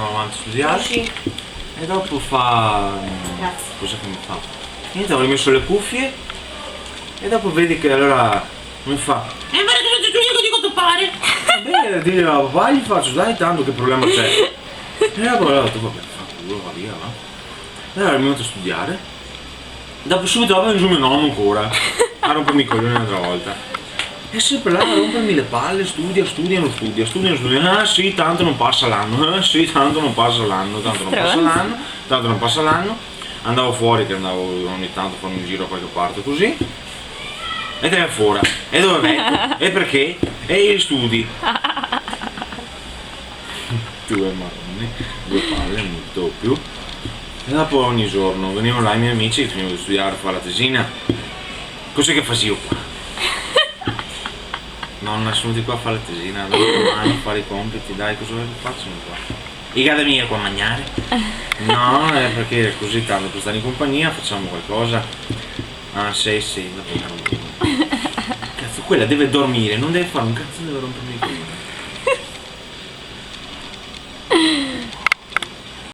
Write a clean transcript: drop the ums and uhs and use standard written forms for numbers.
andavo avanti a studiare. Sì. E dopo fa... Grazie. cosa che mi fa? Niente, avevo rimesso le cuffie e dopo vedi che allora mi fa Ma che non ti studio così quanto pare? bene, dire a papà gli faccio dai tanto che problema c'è. E dopo allora ho detto vabbè, fa culo, va via, va. E allora mi metto a studiare. Dopo subito dopo giù mio nonno ancora a rompermi i coglioni un'altra volta. E sempre là a rompermi le palle, studia. Ah sì, tanto non passa l'anno, sì, tanto non passa l'anno. Andavo fuori, che andavo ogni tanto a fare un giro a qualche parte così. E te ne fuori. E dove metto? E perché? E gli studi. Due marroni, due palle, molto più. E dopo ogni giorno venivano là i miei amici, finivo di studiare a fare la tesina. Cos'è che facevo qua? Nonna, sono venuti qua a fare la tesina, domani a fare i compiti, dai, cosa vuoi che facciano qua? I da mia qua a mangiare? No, è perché così tanto per stare in compagnia facciamo qualcosa. Ah sì, dopo cazzo, quella deve dormire, non deve fare un cazzo, deve rompermi i coglioni.